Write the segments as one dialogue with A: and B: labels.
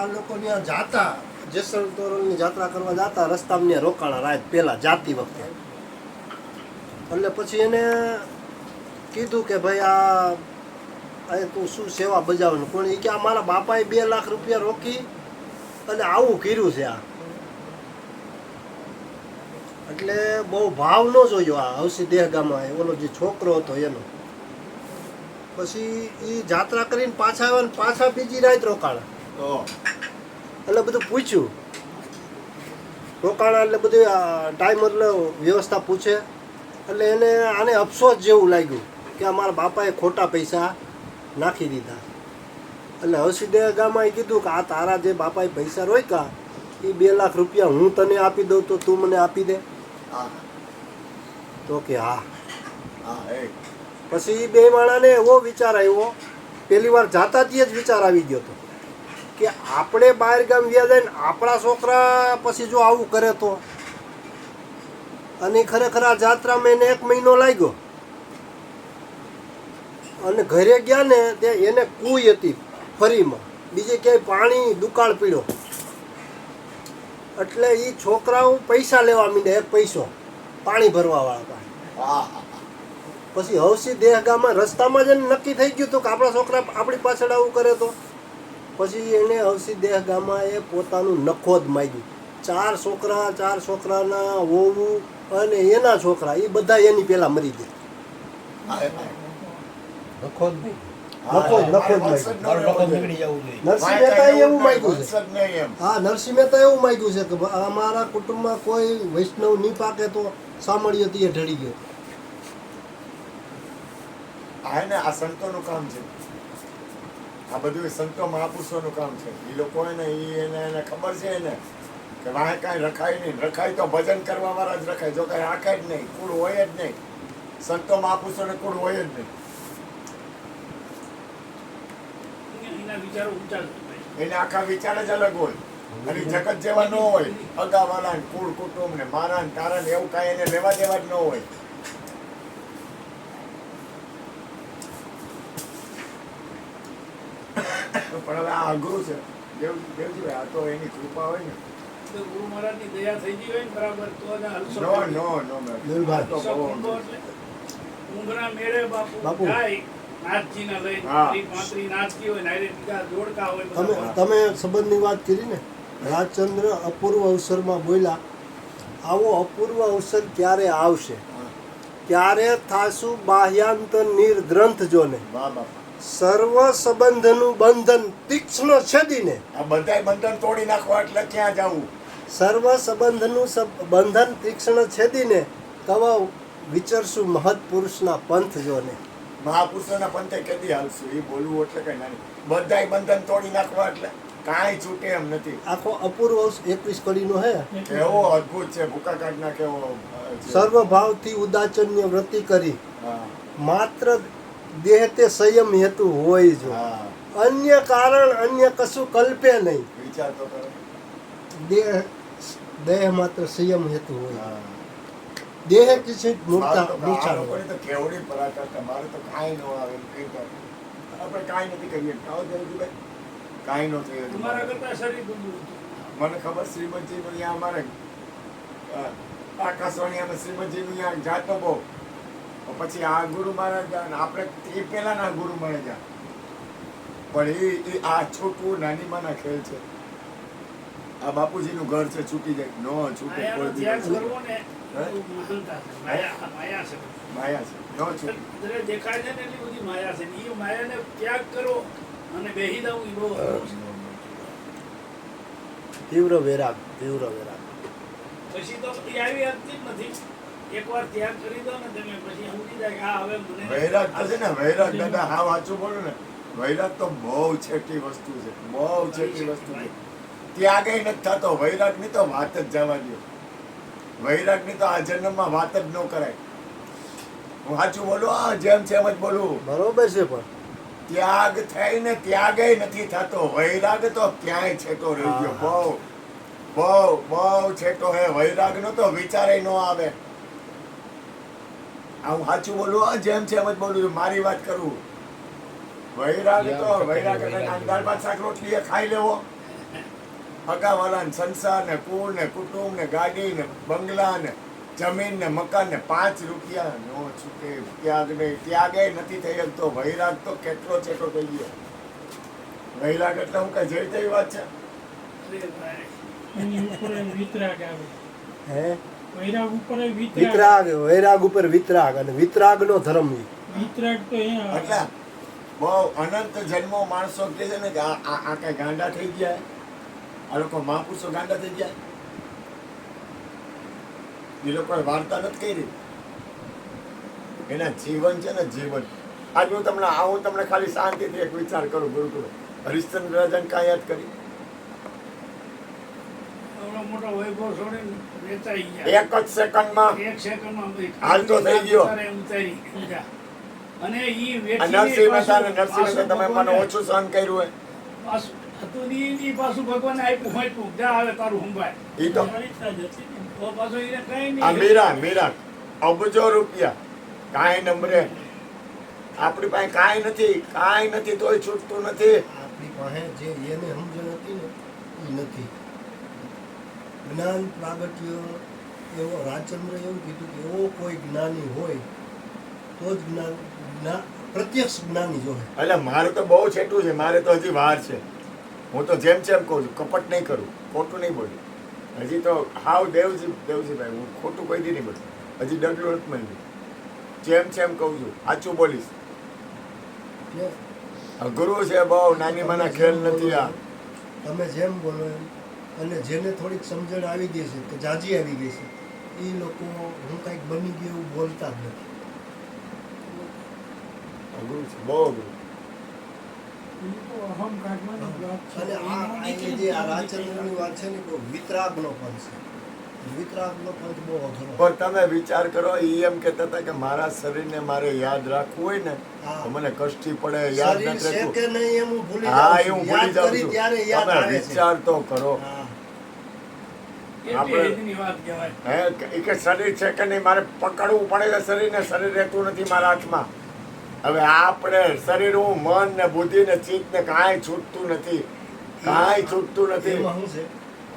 A: આ લોકો ત્યાં જાતા જેસલ તોરલની જાત્રા કરવા જાતા રસ્તામાં ત્યાં રોકાણા રાત પહેલા જાતી વખતે. એટલે પછી એને કીધું કે ભાઈ આ તું શું સેવા બજાવવાનું કોણ એ કે આ મારા બાપાએ 2 લાખ રૂપિયા રોકી અને આવું કર્યું છે આ. એટલે બહુ ભાવ ન જોયો આ હવસી દેહગામાં ઓલો જે છોકરો હતો એનો. પછી એ જાત્રા કરીને પાછા આવ્યા ને પાછા બીજી રાત રોકાણા. એટલે બધું પૂછ્યું રોકાણા એટલે બધું ટાઈમ એટલે વ્યવસ્થા પૂછે એટલે એને આને અફસોસ જેવું લાગ્યું કે અમારા બાપાએ ખોટા પૈસા નાખી દીધા. એટલે હવસી દેહગામાં કીધું કે આ તારા જે બાપાએ પૈસા રોક્યા એ 2 લાખ રૂપિયા હું તને આપી દઉં તો તું મને આપી દે. તો કે હા. પછી એ 2 માણાને એવો વિચાર આવ્યો, પહેલી વાર જાતા જ વિચાર આવી ગયો હતો કે આપણે બહાર ગામ વ્યા જાય ને આપણા છોકરા પછી જો આવું કરે તો. અને ખરેખર આ જાત્રામાં એને 1 મહિનો લાગ્યો અને ઘરે ગયા ને ત્યાં એને કુઈ હતી ફરીમાં, બીજે ક્યાંય પાણી દુકાળ પીડ્યો. એટલે એ છોકરાઓ પૈસા લેવા માંડ્યા, 1 પૈસો પાણી ભરવા વાળા પાસે. પછી હવસી દેહગામાં રસ્તામાં જ નક્કી થઈ ગયું હતું કે આપણા છોકરા આપણી પાછળ આવું કરે તો. પછી એને હવસી દેહગામાં એ પોતાનું નખો જ માગ્યું. 4 છોકરાના વહુ અને એના છોકરા એ બધા એની પહેલા મરી ગયા. નખો જ નરસિંહ મહેતાએ એવું માગ્યું છે. હા, નરસિંહ મહેતા એવું માગ્યું છે કે અમારા કુટુંબમાં કોઈ વૈષ્ણવ નહીં પાકે તો સાંભળ્યો તે ઢળી ગયો.
B: આ સંતોનું કામ છે, આ બધું સંતો મહાપુરુષોનું કામ છે. એ લોકો એને ખબર છે ને કે વાંહે કાંઈ રખાય નહીં. રખાય તો ભજન કરવા વાળા જ રખાય, જો કાંઈ રાખે જ નહીં, કુળ હોય જ નહીં. સંતો મહાપુરુષોને કુળ હોય જ નહીં. એને આખા વિચાર જ અલગ હોય અને જગત જેવા ન હોય. અગાવાલા કુળ કુટુંબ ને મારા ને તારા ને એવું કાંઈ એને લેવા દેવા જ ન હોય. પણ હવે આ અઘરું છે દેવજી, આ તો એની કૃપા હોય ને.
C: ગુરુ મહારાજની દયા થઈ ગઈ હોય ને બરાબર તો ઊંઘના મેળે બાપુ જાય નાથજીના લઈને નાથજી હોય ને બીજા જોડકા હોય.
A: તમે સંબંધની વાત કરી ને, રાજચંદ્ર અપૂર્વ અવસરમાં બોલ્યા આવો અપૂર્વ અવસર ક્યારે આવશે, ક્યારે થાશું બાહ્યાંત નિર્ગ્રંથ જોને સર્વ સંબંધનું બંધન તીક્ષ્ણ છેદીને.
B: આ બધાય બંધન તોડી નાખવા એટલે ક્યાં જવું?
A: સર્વ સંબંધનું બંધન તીક્ષ્ણ છેદીને કવા વિચરશું મહત્પુરુષના પંથ જોને.
B: મહાપુરુષોના પંથે કેદી હાલશું એ બોલવું એટલે કઈ નહીં. બધાય બંધન તોડી નાખવા એટલે કાંઈ છૂટે એમ નથી.
A: આખો અપૂર્વ 21 કડીનો હે,
B: કેવો અદ્ભુત છે. ભૂકા કાઢના કેવો
A: સર્વ ભાવથી ઉદાચન્ય વ્રતિ કરી માત્ર દેહ તે સંયમ હેતુ હોય જો, અન્ય કારણ અન્ય કશું કલ્પે નહીં.
B: વિચાર તો કરો.
A: દેહ માત્ર સંયમ હેતુ હોય. દેહ કિંચિત મૂર્તા
B: તો કેવડી પરાકાષ્ઠા. મારે તો કાંઈ ન આવે એમ કઈ આપણે કાંઈ નથી કરીએ. કાંઈ ન થયું.
C: તમારા કરતા શરીર
B: મને ખબર શ્રીમદજીનું અહીંયા અમારે આકાશવાણી અમે શ્રીમદજીનું અહીંયા જાતો બહુ. પછી આ ગુરુ મહારાજ આપણે એ પહેલાના ગુરુ મહારાજ, પણ એ આ છોટું નાની માના ખેલ છે. આ બાપુજીનું ઘર છે, છૂટી જાય ન છૂટે કોઈ દિવસ. માયા છે ન છૂટે.
C: દેખાય છે ને એટલી બધી માયા છે. એ માયાને ત્યાગ કરો અને બેહી દઉં એ બહુ
A: તીવ્ર વેરાગ.
C: પછી તો એ આવી આપતી જ નથી. એકવાર ત્યાગ કરી દો ને તમે પછી સમજી જાય કે આ હવે મને
B: વૈરાગ તો છે ને, વૈરાગ દાદા હા વાંચું બોલો ને, વૈરાગ તો બહુ છેટી વસ્તુ છે, બહુ છેટી વસ્તુ છે. ત્યાગ નથી થતો. વૈરાગ ની તો વાત જ જવા દો. વૈરાગ ની તો આ જન્મમાં વાત જ ન કરાય. હું સાચું બોલું, જેમ છે એમ જ બોલું.
A: બરોબર છે. પણ
B: ત્યાગ થઈને ત્યાગ નથી થતો. વૈરાગ તો ક્યાંય છેટો રહી ગયો. બહુ છેટો હે વૈરાગ નો તો વિચારે ન આવે. હું સાચું બોલું, જેમ છે એમ જ બોલું. મારી વાત કરું. વૈરાગ તો વૈરાગ દાળ ભાત શાક રોટલી ખાઈ લેવો હગાવાલા ને સંસાર ને કુળ ને કુટુંબ ને ગાડી ને બંગલા ને જમીન ને મકાન ને 5 રૂપિયા નો છૂટે ત્યાગે નથી થઈ શકતો. વૈરાગ તો કેટલો ચેટો થઈ ગયો. વૈરાગ એટલે હું કઈ જઈ તેવી વાત છે?
C: અરે ભાઈ,
D: એની ઉપર વિતરાગ આવે.
A: હે
D: વૈરાગ ઉપર
A: વૈરાગ ઉપર વિતરાગ અને વિતરાગનો ધર્મ ઈ.
D: વિતરાગ તો અહીંયા
B: એટલે બહુ અનંત જન્મો માણસો કે છે ને કે આ કઈ ગાંડા થઈ ગયા, આ લોકો મહાપુરુષો ગાંડા થઈ ગયા. એ લોકોએ વાર્તા નથી કરી. એના જીવન છે ને જીવન. આજ હું તમને ખાલી શાંતિથી એક વિચાર કરું. ગુરુકુળ હરિશ્ચંદ્ર રાજાને કાંઈ યાદ કરી?
C: એવડો મોટો વૈભવ છોડીને વેચાઈ ગયા.
B: એક જ સેકન્ડમાં
C: એક સેકન્ડમાં બધી
B: હાલતો થઈ ગયો.
C: ઉતારી ઊંચા. અને ઈ
B: આ
C: વેચીને
B: નરસિંહ મહેતા ને
C: પાછું-
B: નરસિંહ મહેતા તમે મને ઓછું સહન કર્યું હોય.
C: પાછું હતું નહીં, ઈ પાછું ભગવાને આપ્યું હોંચ્યું. જા હવે તારું સંભાળ.
B: એ તો
D: પરીક્ષા જ હતી ને.
C: તો પાછું એને કઈ
B: આ
C: નહીં.
B: મીરા અબજો રૂપિયા કાંઈ નંબરે આપણી પાસે કાંઈ નથી તોય છૂટતું નથી.
A: આપણી પાસે જે એને સમજણ હતી ને એ નથી. જ્ઞાન પ્રાગટ્ય એવો રાજચંદ્ર એવું કીધું કે એવો કોઈ જ્ઞાની હોય તો જ પ્રત્યક્ષ જ્ઞાની જોવે.
B: એટલે મારું તો બહુ છેટું છે. મારે તો હજી વાર છે. હું તો જેમ કહું છું, કપટ નહીં કરું, ખોટું નહીં બોલું. હજી તો હાવ દેવજીભાઈ હું ખોટું કોઈ દી નહીં બોલું. હજી ડગલું નથી મળ્યું. જેમ કહું છું સાચું બોલીશ.
A: ને
B: આ ગુરુ છે બહુ નાની માના ખેલ નથી. આ
A: તમે જેમ બોલો એમ, અને જેને થોડીક સમજણ આવી ગઈ છે કે જાજી આવી ગઈ છે એ લોકો હું કંઈક બની ગયું એવું બોલતા જ નથી.
B: ગુરુ છે બહુ ગુરુ.
D: એ તો અહંકારમાં જ વાત છે.
A: અને આ જે આ રાજચંદ્રની વાત છે ને બહુ વિતરાગનો પંચ છે. વિતરાગનો પંચ બહુ અઘરો.
B: પણ તમે વિચાર કરો, ઈ એમ કહેતા હતા કે મારા શરીરને મારે યાદ રાખવું હોય ને તો મને કષ્ટી પડે, યાદ
A: શરીર
B: નથી
A: છે
B: રહેતું.
A: કે નહીં એમ હું ભૂલી
B: હા,
A: જાઉં
B: એ
A: છું.
B: હું
A: યાદ
B: ભૂલી જાઉં
A: કરી
B: છું.
A: ત્યારે યાદ
B: તમે
A: આવે છે.
B: વિચાર તો કરો.
A: હા.
C: એટલી
B: આપણે-
C: રીતની વાત કહેવાય.
B: હે કે શરીર છે કે નહીં મારે પકડવું પડે છે શરીરને. શરીર રહેતું નથી મારા હાથમાં. હવે આપણે શરીર, હું મન ને બુદ્ધિ ને ચિત્ત ને કાંઈ છૂટતું નથી. કાંઈ છૂટતું નથી.
A: એમાં શું છે,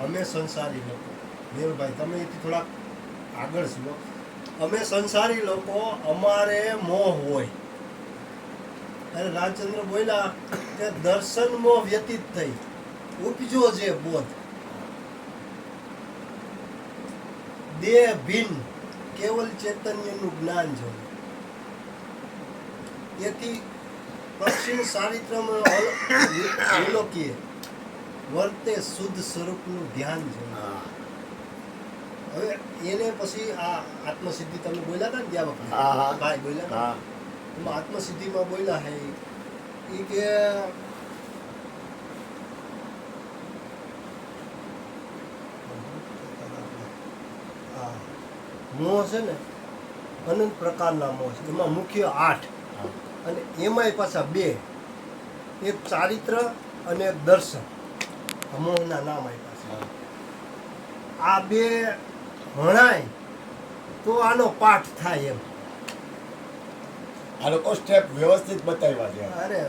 A: અમે સંસારી લોકો, મેરુભાઈ તમે એથી થોડાક આગળ છો. અમે સંસારી લોકો, અમારે મોહ હોય. અને રાજચંદ્ર બોલ્યા કે દર્શન મોહ વ્યતીત થઈ ઉપજો જે બોધ દેહ ભિન્ન કેવલ ચૈતન્યનું જ્ઞાન જો. એથી પક્ષી ચારિત્રમાં વિલોકીએ વર્તે શુદ્ધ સ્વરૂપનું ધ્યાન છે.
B: હા.
A: હવે એને પછી આ આત્મસિદ્ધિ તમે બોલ્યા હતા ને ત્યાં વખતે
B: હા, હા.
A: ભાઈ બોલ્યા હતા.
B: હા.
A: એમાં આત્મસિદ્ધિમાં બોલ્યા હે એ કે મોહ છે ને અનંત પ્રકારના મોહ છે. એમાં મુખ્ય 8 અને એમાંય પાછા 2, એક ચારિત્ર અને એક દર્શન. આ મોહના નામ આપ્યા છે. આ 2 ભણાય તો આનો પાઠ થાય એમ.
B: આ લોકો સ્ટેપ વ્યવસ્થિત બતાવ્યા છે.
A: અરે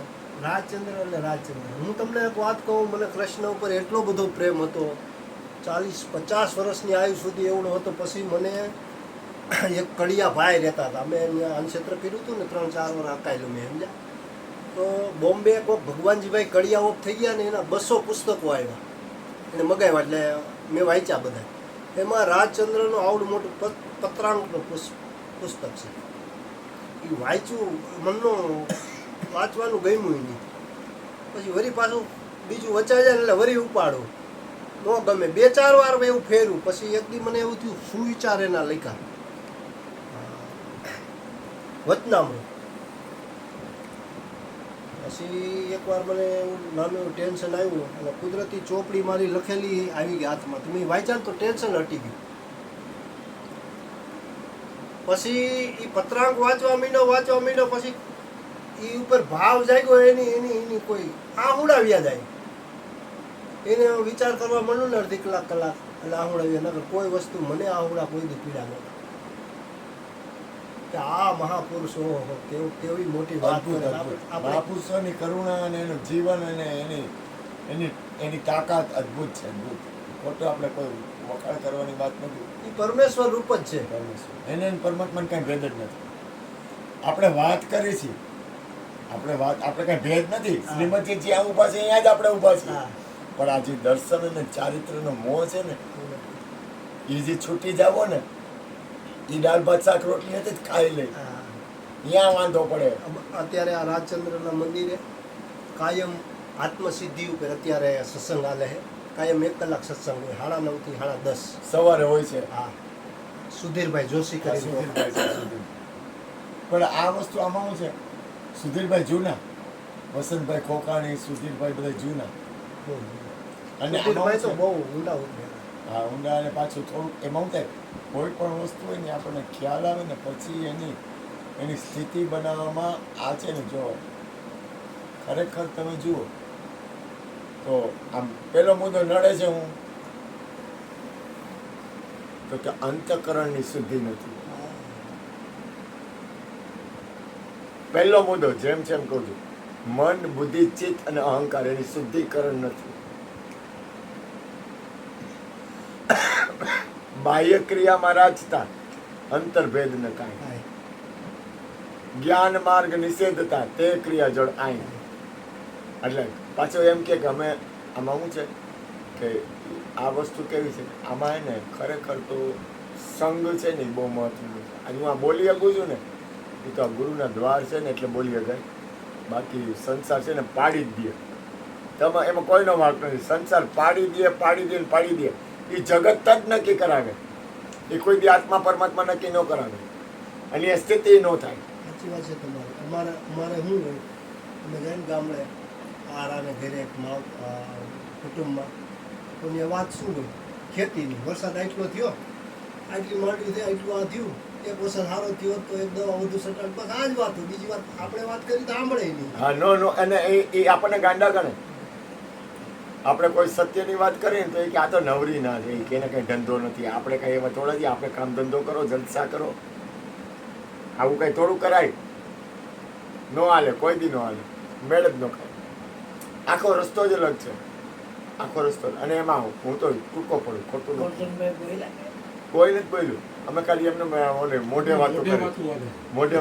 A: રાજચંદ્ર એટલે રાજચંદ્ર. હું તમને એક વાત કહું, મને કૃષ્ણ ઉપર એટલો બધો પ્રેમ હતો. 40-50 વર્ષની આયુ સુધી એવડો હતો. પછી મને એક કડિયા ભાઈ રહેતા હતા. અમે અહીંયા અનક્ષેત્ર કર્યું હતું ને 3-4 વાર અકાયેલું મેં સમજ્યા. તો બોમ્બે કોઈ ભગવાનજીભાઈ કડિયા ઓફ થઈ ગયા ને એના 200 પુસ્તકો આવ્યા એને મગાવ્યા. એટલે મેં વાંચ્યા બધા. એમાં રાજચંદ્રનું આવડું મોટું પત્રાંકનું પુસ્તક છે. એ વાંચ્યું, મનનું વાંચવાનું ગમ્યું નહીં. પછી વરી પાછું બીજું વચાઈ જાય એટલે વરી ઉપાડું ન ગમે. 2-4 વાર એવું ફેર્યું. પછી એક દી મને એવું થયું સુવિચાર એના લખ્યા વચનામૃત. પછી એકવાર મને એવું નાનું ટેન્શન આવ્યું અને કુદરતી ચોપડી મારી લખેલી આવી ગઈ હાથમાં. તો મેં વાંચ્યા તો ટેન્શન હટી ગયું. પછી એ પત્રાંક વાંચવા માંડ્યો. પછી એ ઉપર ભાવ જાગ્યો એની કોઈ આહુડાવ્યા જાય. એને વિચાર કરવા માંડ્યો ને અડધી કલાક એટલે આહુડાવ્યા. નગર કોઈ વસ્તુ મને આહુડા કોઈ દી પીડા નહોતા. કે આ મહાપુરુષો કેવી મોટી વાત
B: અદ્ભુત
A: કરે.
B: અદ્ભુત.
A: આપણે
B: મહાપુરુષોની કરુણા અને એનું જીવન અને એની એની તાકાત અદ્ભુત છે, અદ્ભુત. ખોટું આપણે કોઈ વખાણ કરવાની વાત નથી.
A: એ પરમેશ્વર રૂપ જ છે.
B: પરમેશ્વર એને અને પરમાત્માને કાંઈ ભેદ જ નથી. આપણે વાત કરી છીએ, આપણે કાંઈ ભેદ નથી.
A: હા.
B: શ્રીમતી જ્યાં ઊભા છે અહીંયા જ આપણે ઊભા છીએ.
A: હા.
B: પણ આ જે દર્શન અને ચારિત્રનો મોહ છે ને, એ જે છૂટી જાવો ને, એ દાળ ભાત શાક રોટલી નથી જ ખાઈ લે,
A: હા.
B: ત્યાં વાંધો પડે.
A: અત્યારે આ રાજચંદ્રના મંદિરે કાયમ આત્મસિદ્ધિ ઉપર અત્યારે સત્સંગ હાલે છે. કાયમ 1 કલાક સત્સંગ હોય, 9:30 થી 10:30.
B: સવારે હોય છે.
A: હા, સુધીરભાઈ જોશી કરી
B: સુધીરભાઈ છે, સુધીર. પણ આ વસ્તુ આમાં શું છે, સુધીરભાઈ જૂના, વસંતભાઈ ખોકાણી, સુધીરભાઈ બધા જૂના. અને
A: સુધીરભાઈ તો
B: આમાં
A: બહુ ઊંડા ઉતર્યા.
B: હા, ઊંડા. અને પાછું થોડુંક એમાં શું થાય, કોઈ પણ વસ્તુ હોય ને આપણને ખ્યાલ આવે ને પછી એની સ્થિતિ બનાવવામાં આ છે ને, જો ખરેખર તમે જુઓ તો આમ પેલો મુદ્દો નડે છે હું તો કે અંતઃકરણની શુદ્ધિ નથી. પહેલો મુદ્દો જેમ કહું છું, મન, બુદ્ધિ, ચિત્ત અને અહંકાર એની શુદ્ધિકરણ નથી. બાહ્ય ક્રિયામાં રાજતા, અંતર્ભેદ ન કાંઈ.
A: હા.
B: જ્ઞાન માર્ગ નિષેધતા, તે ક્રિયા જળ આઈ. એટલે પાછો એમ કે અમે આમાં શું છે કે આ વસ્તુ કેવી છે, આમાં હે ને ખરેખર તો સંગ છે ને એ બહુ મહત્વનું છે. આજે હું આ બોલી શકું છું ને, એ તો આ ગુરુના દ્વાર છે ને એટલે બોલી શકાય. બાકી સંસાર છે ને પાડી જ દે. તમે એમાં કોઈનો વાંક નથી. સંસાર પાડી દે ને પાડી દે. એ જગત જ નક્કી કરાવે. એ કોઈ દી આત્મા પરમાત્મા નક્કી ન કરાવે, અને એ સ્થિતિ ન થાય.
A: સાચી વાત છે તમારી. અમારે શું હોય, અમે જઈને ગામડે આરાને ઘરે એક કુટુંબમાં તો એ વાત શું હોય, ખેતીની. વરસાદ આટલો થયો, આટલી માંડવી થઈ, આટલું આ થયું, એક વરસાદ સારો થયો તો એક દવા વધુ સટાક, બસ આ જ વાત હોય. બીજી વાત આપણે વાત કરી તો સાંભળે નહીં.
B: હા, નો અને એ આપણને ગાંડા ગણે. આપણે કોઈ સત્યની વાત કરીએ ને તો એ કે આ તો નવરી ના છે, કે એને કંઈ ધંધો નથી. આપણે કંઈ એમાં થોડા જઈએ, આપણે કામ ધંધો કરો, જલસા કરો. આવું કંઈ થોડું કરાય? નો હાલે, કોઈ દી નો હાલે, મેળ જ ન ખાય. આખો રસ્તો જ અલગ છે, આખો રસ્તો. અને એમાં હું તો ટૂંકો પડું, ખોટું નથી. કોઈ નથી બોલ્યું. અમે ખાલી એમને મોઢે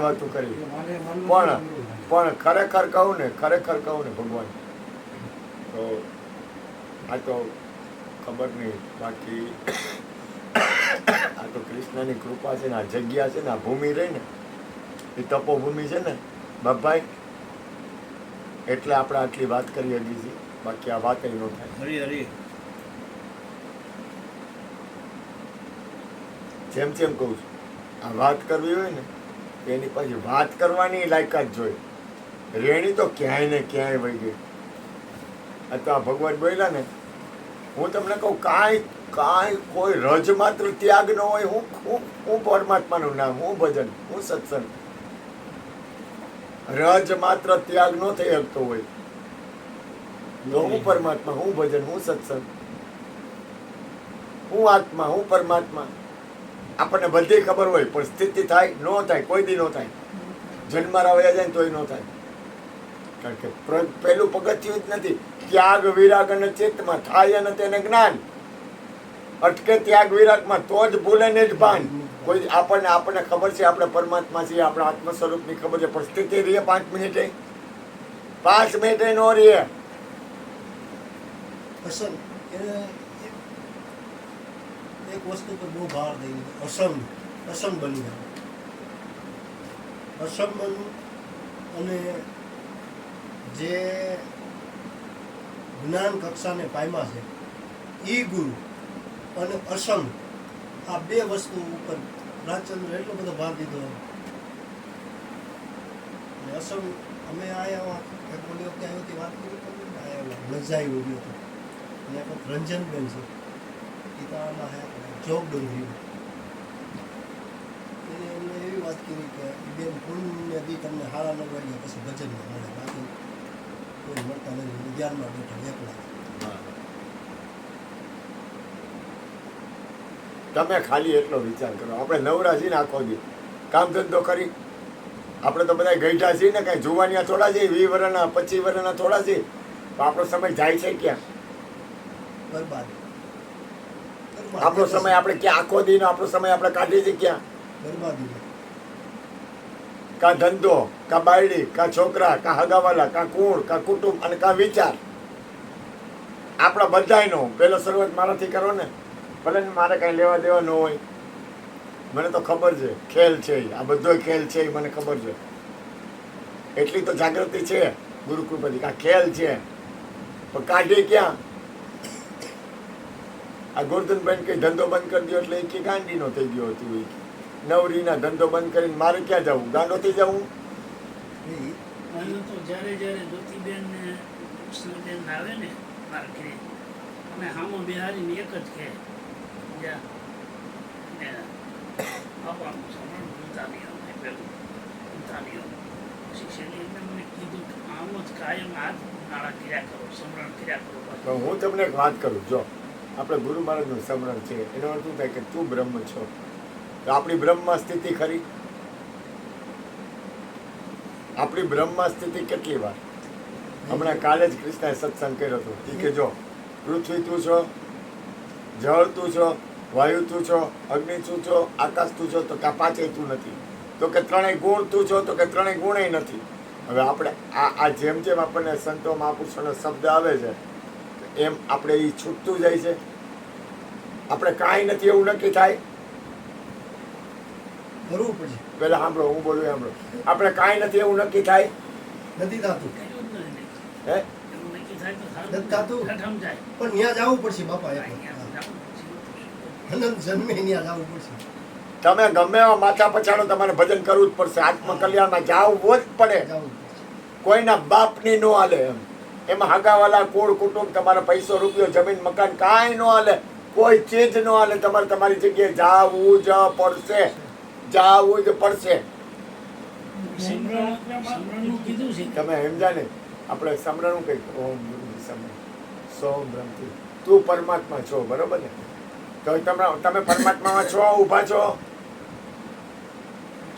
B: વાતું કરી. પણ ખરેખર કહું ને ભગવાન તો આ તો ખબર નહીં. બાકી આ તો કૃષ્ણની કૃપા છે ને, આ જગ્યા છે ને, આ ભૂમિ રહી ને, એ તપોભૂમિ છે ને બાપભાઈ, એટલે આપણે આટલી વાત કરી હજી છીએ. બાકી આ વાત ન થાય. જેમ કહું છું, આ વાત કરવી હોય ને એની પછી વાત કરવાની લાયકાત જોઈએ. રેણી તો ક્યાંય ને ક્યાંય વહી ગઈ. આ તો આ ભગવાન બોલ્યા ને, હું તમને કહું, કાંઈ કોઈ રજ માત્ર ત્યાગ ન હોય. હું પરમાત્માનું નામ, હું ભજન, હું સત્સંગ. રજ માત્ર ત્યાગ ન થઈ શકતો હોય તો હું પરમાત્મા, હું ભજન, હું સત્સંગ, હું આત્મા, હું પરમાત્મા. આપણને બધી ખબર હોય પણ સ્થિતિ થાય ન થાય, કોઈ દી ન થાય. જન્મારા વયા જાય તોય ન થાય. કારણ કે પહેલું પગથિયું જ નથી. ત્યાગ વિરાગ અને ચિત્તમાં થાય અને તેને જ્ઞાન. અટકે ત્યાગ વિરાગમાં તો જ ભૂલે ને જ ભાન. કોઈ આપણને ખબર છે આપણે પરમાત્મા છીએ, આપણા આત્મ સ્વરૂપની ખબર છે, પણ સ્થિતિ રહીએ 5 મિનિટે, 5 મિનિટે નો રહીએ.
A: અસલ એને એક વસ્તુ પર બહુ ભાર દઈ, અસમ બની જાય. અસમ બનવું અને જે જ્ઞાન કક્ષાને પામ્યા છે ઈ ગુરુ અને અસંગ, આ 2 વસ્તુ ઉપર રાજચંદ્ર એટલો બધો ભાર દીધો. અસંગ અમે આયા એક બોલી વખતે આવ્યો વાત કરી લજાઈ ઉભી હતી. અને એક રંજનબેન છે, એ તો આમાં જોગ ડુંગરી, એને એમને એવી વાત કરી કે બેન પુણ્ય દી તમને હારા ન વાગ્યા પછી ભજનમાં મળે, બાકી કોઈ મળતા નથી. ધ્યાનમાં બેઠા એકલા.
B: તમે ખાલી એટલો વિચાર કરો, આપણે નવરા છીએ ને આખો દી કામ ધંધો કરી. આપણે તો બધા ગઈઢા છીએ ને, કાંઈ જુવાનિયા થોડા છીએ, 20 વર્ષના 25 વર્ષના થોડા છીએ. તો આપણો સમય જાય છે ક્યાં?
A: બરબાદ
B: આપણો સમય આપણે ક્યાં, આખો દિન આપણો સમય આપણે કાઢીએ છીએ ક્યાં?
A: બરબાદી.
B: કા ધંધો, કા બાયડી, કા છોકરા, કા હગાવાલા, કા કુળ, કા કુટુંબ અને કા વિચાર. આપણા બધાયનો પહેલો શરૂઆત મારાથી કરો ને, ભલે ને મારે કાંઈ લેવા દેવા ન હોય. મને તો ખબર છે ખેલ છે ઈ. આ બધો ખેલ છે ઈ મને ખબર છે. એટલી તો જાગૃતિ છે ગુરુ કૃપાથી કે આ ખેલ છે, પણ કાઢી ક્યાં? આ ગોરધનભાઈ કઈ ધંધો બંધ કરી દો એટલે એ કે ગાંડીનો થઈ ગયો હતું. એ નવરીના ધંધો બંધ કરીને મારે ક્યાં જવું? ગાંડો થઈ જવું?
C: અહીં તો જ્યારે જ્યોતિબેન ને કૃષ્ણબેન આવે ને મારા ઘરે, અમે હામો બિહારીને એક જ કહે, જા ને આપવાનું સમરણ ઉતારી અમને પેલું ઉતારી. પછી છેલ્લે એમને મને કીધું કે આમ જ કાયમ હાથ નાળા કર્યા કરો, સમરણ કર્યા કરો.
B: તો હું તમને એક વાત કરું. જો આપણે ગુરુ મહારાજનું સ્મરણ છે એનો અર્થ શું થાય કે તું બ્રહ્મ છો. તો આપણી બ્રહ્મમાં સ્થિતિ ખરી? આપણી બ્રહ્મમાં સ્થિતિ કેટલી વાર? હમણાં કાલે જ કૃષ્ણએ સત્સંગ કર્યો હતો. એ કે જો પૃથ્વી તું છો, જળ તું છો, વાયુ તું છો, અગ્નિ તું છો, આકાશ તું છો, તો કે પાંચેય તું નથી. તો કે ત્રણેય ગુણ તું છો, તો કે ત્રણેય ગુણેય નથી. હવે આપણે આ જેમ જેમ આપણને સંતો મહાપુરુષોનો શબ્દ આવે છે એમ આપણે એ છૂટતું જાય છે. આપણે કાંઈ નથી એવું નક્કી થાય.
A: કરવું પડશે.
B: પેલા સાંભળો, હું બોલું સાંભળો. આપણે કાંઈ નથી એવું નક્કી થાય?
A: નથી થતું.
C: કર્યું જ નથી.
B: હે?
C: એવું નક્કી થાય તો
A: નથી થતું.
C: ઠઠમ જાય.
A: પણ ત્યાં જવું પડશે બાપા.
C: અહીંયા જવું પછી.
A: અનંત જન્મે ત્યાં જવું પડશે.
B: તમે ગમે એવા માથા પછાડો, તમારે ભજન કરવું જ પડશે. આત્મકલ્યાણમાં જાવું જ પડે.
A: જવું પડશે.
B: કોઈના બાપની નો હાલે. એમાં હગાવાલા, કુળ કુટુંબ, તમારો પૈસો રૂપિયો, જમીન મકાન કાંઈ નો હાલે. કોઈ ચીજ નો હાલે. તમારે તમારી જગ્યાએ જાવું જ પડશે. જાવું જ પડશે.
C: સમરણનું કીધું છે.
B: તમે સમજા ને? આપણે સમરણું કઈ ઓમ ગુરુ સમરણ સોમ બ્રહ્મથી તું પરમાત્મા છો, બરોબર ને? તો તમે પરમાત્મામાં છો, ઊભા છો.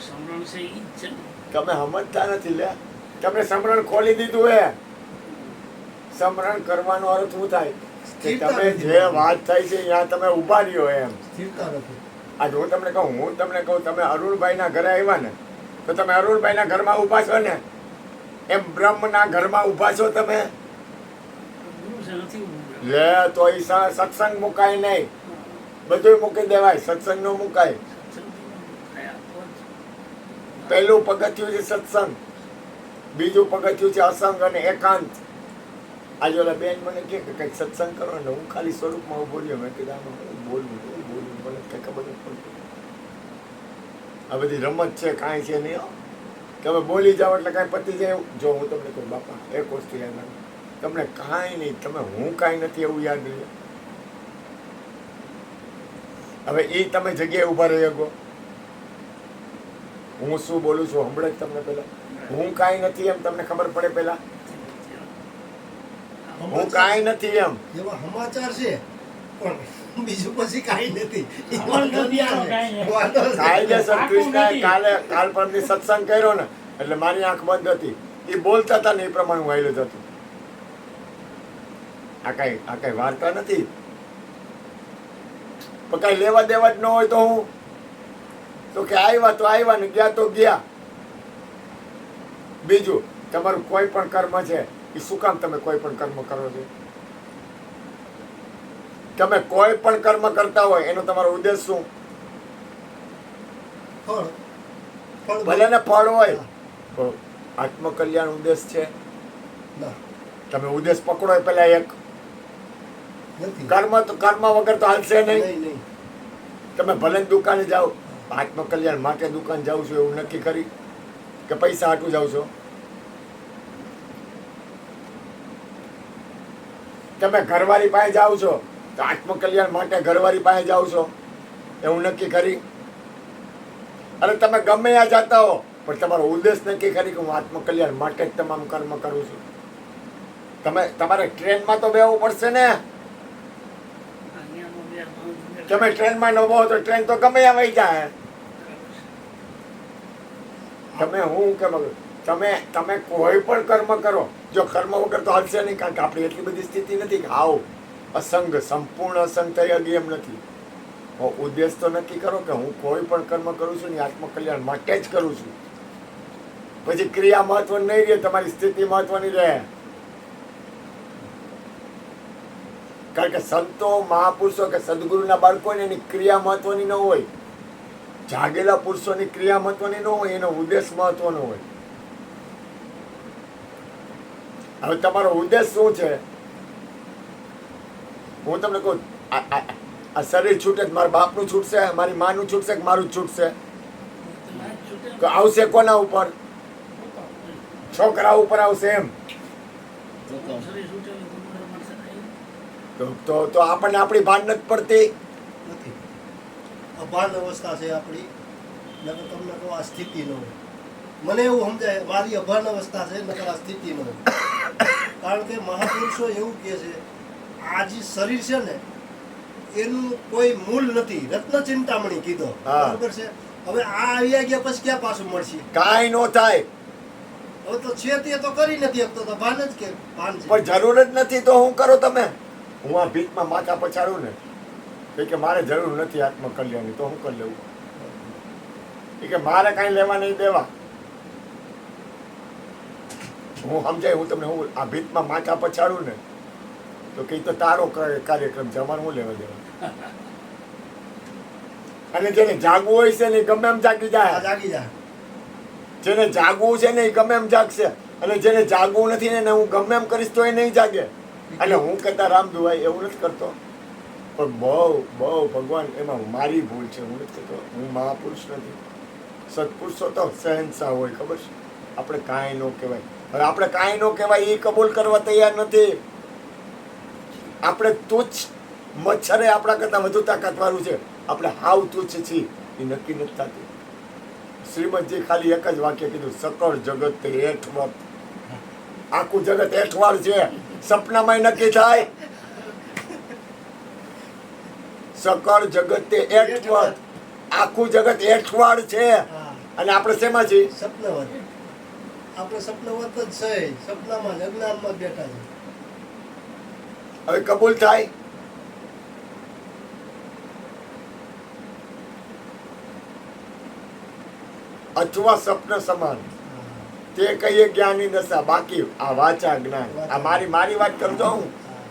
C: સમરણ છે ઈ જ છે.
B: તમે સમજતા નથી લે. તમે સમરણ ખોલી દીધું હે. સમરણ કરવાનો અર્થ શું થાય કે તમે જે વાત થાય છે ત્યાં તમે ઊભા રહ્યો એમ.
A: સ્થિરતા નથી.
B: આજ હું તમને કહું તમે અરુણભાઈના ઘરે આવ્યા ને, તો તમે અરુણભાઈના ઘરમાં ઊભા છો ને, એમ બ્રહ્મના ઘરમાં ઊભા છો તમે.
C: ગુરુ છે નથી ઊભું.
B: લે તો એ સત્સંગ મુકાય નહીં. બધું મૂકી દેવાય, સત્સંગ નો મુકાય. પહેલું પગથિયું છે સત્સંગ, બીજું પગથિયું છે અસંગ અને એકાંત. આજે ઓલા બેન મને કે કંઈક સત્સંગ કરો ને, હું ખાલી સ્વરૂપમાં ઉભો રહ્યો. મેં કીધું આમાં બોલવું મને કંઈ ખબર નથી પડતી. આ બધી રમત છે, કાંઈ છે નહીં. તમે બોલી જાઓ એટલે કાંઈ પતી જાય. જો હું તમને કહું બાપા, એક વસ્તુ યાદ રાખો, તમને કાંઈ નહીં, તમે હું કાંઈ નથી એવું યાદ રહે. હવે એ તમે જગ્યાએ ઊભા રહી શકો. હું શું બોલું છું હમણાં જ તમને પેલા હું કાંઈ નથી એમ તમને ખબર પડે. પેલા હું કાંઈ નથી એમ
A: એવા સમાચાર છે, પણ બીજું પછી કાંઈ નથી.
B: કાયદેસર કૃષ્ણએ કાલ પરમથી સત્સંગ કર્યો ને, એટલે મારી આંખ બંધ હતી. એ બોલતા હતા ને એ પ્રમાણે હું આવેલો જ હતો. આ કઈ વાર્તા નથી. પણ કઈ લેવા દેવા જ ન હોય તો હું તો કે આવ્યા ને ગયા તો ગયા. બીજું તમારું કોઈ પણ કર્મ છે એ શું કામ તમે કોઈ પણ કર્મ કરો છો? તમે કોઈ પણ કર્મ કરતા હોય એનો તમારો ઉદ્દેશ શું? ભલે ને ફળ હોય, આત્મકલ્યાણ ઉદ્દેશ છે. તમે ઉદ્દેશ પકડો પેલા એક. કર્મ વગર તો હાલશે નહીં. તમે ભલે દુકાને જાઓ, આત્મકલ્યાણ માટે દુકાન જાવ છો એવું નક્કી કરી કે પૈસા હાટું જાવ છો? તમે ઘરવાળી પાસે જાઓ છો તો આત્મકલ્યાણ માટે ઘરવાળી પાસે જાઓ છો એવું નક્કી કરી? અરે તમે ગમે ત્યાં જતા હો પણ તમારો ઉદ્દેશ નક્કી કરી કે હું આત્મકલ્યાણ માટે જ તમામ કર્મ કરું છું. તમારે ટ્રેનમાં તો બેવું પડશે ને. તમે ટ્રેનમાં ન બેહો તો ટ્રેન તો ગમે ત્યાં વહી જાય. તમે કોઈ પણ કર્મ કરો જો કર્મ વગર તો હાલશે નહીં, કારણ કે આપણી એટલી બધી સ્થિતિ નથી કે આવ અસંગ સંપૂર્ણ અસંગ થઈ ગઈ એમ નથી. ઉદ્દેશ તો નક્કી કરો કે હું કોઈ પણ કર્મ કરું છું ને આત્મકલ્યાણ માટે જ કરું છું. પછી ક્રિયા મહત્વની નહીં રહે, તમારી સ્થિતિ મહત્વની રહે. કારણ કે સંતો મહાપુરુષો કે સદગુરુના બાળકોને એની ક્રિયા મહત્વની ન હોય, જાગેલા પુરુષોની ક્રિયા મહત્વની ન હોય, એનો ઉદ્દેશ મહત્વનો હોય. હવે તમારો ઉદ્દેશ શું છે? હું તમને કહું, આ શરીર છૂટે જ મારા બાપનું છૂટશે, મારી માનું છૂટશે કે મારું જ છૂટશે?
C: તમારે છૂટે
B: તો આવશે કોના ઉપર? છોકરા ઉપર આવશે એમ.
C: શરીર છૂટેલું તમારે મળશે નહીં.
B: તો આપણને આપણી ભાન નથી પડતી.
A: નથી. અભાન અવસ્થા છે આપણી. નકર તમને કહો આ સ્થિતિ ન હોય. મને એવું સમજાય મારી અભાન અવસ્થા છે, નકર આ સ્થિતિ ન હોય. કારણ કે મહાપુરુષો એવું કહે છે આ જે શરીર છે ને એનું કોઈ મૂળ નથી. રત્ન ચિંતામણી કીધો,
B: હા.
A: બરોબર છે. હવે આ આવી ગયા પછી ક્યાં પાછું મળશે?
B: કાંઈ નો થાય.
A: હવે તો છે તે તો કરી નથી શકતો, તો ભાન જ કે ભાન છે.
B: પણ જરૂર જ નથી તો શું કરો તમે? હું આ ભીતમાં માથા પછાડું ને કે મારે જરૂર નથી આત્મકલ્યાણની, તો હું કરી લેવું? કે મારે કાંઈ લેવા નહીં દેવા. હું સમજાય, હું તમને હું આ ભીતમાં માથા પછાડું ને તો કે તો તારો કાર્યક્રમ છે, અમારે હું લેવા દેવા? અને જેને જાગવું હોય છે ને એ ગમે એમ જાગી
A: આ
B: જાય.
A: જાગી જાય.
B: જેને જાગવું છે ને એ ગમે એમ જાગશે, અને જેને જાગવું નથી ને હું ગમે એમ કરીશ તો એ નહીં જાગે. એટલે હું કહેતા રામદુભાઈ એવું નથી કરતો, પણ બહુ ભગવાન એમાં મારી ભૂલ છે. હું નથી કહેતો હું મહાપુરુષ નથી. સત્પુરુષો તો શહેનશાહ હોય, ખબર છે? આપણે કાંઈ ન કહેવાય. હવે આપણે કાંઈ ન કહેવાય એ કબૂલ કરવા તૈયાર નથી. આપણે તુચ્છ મચ્છરે આપણા કરતાં વધુ તાકાતવાળું છે. આપણે હાવ તુચ્છ છીએ એ નક્કી નથી થતું. શ્રીમદજી ખાલી એક જ વાક્ય કીધું, સકળ જગત હેઠવત. આખું જગત હેઠવાળ છે, સપનામાં નક્કી થાય. સકળ જગત હેઠવત, આખું જગત હેઠવાળ છે.
A: હા.
B: અને આપણે શેમાં છીએ?
A: સપનવત. આપણે સપનવત જ છે. સપનામાં જ અજ્ઞાનમાં જ બેઠા છે.
B: હવે કબૂલ થાય? અથવા સ્વપ્ન સમાન, તે કહીએ જ્ઞાની દશા. બાકી આ વાચા જ્ઞાન. આ મારી વાત કરજો.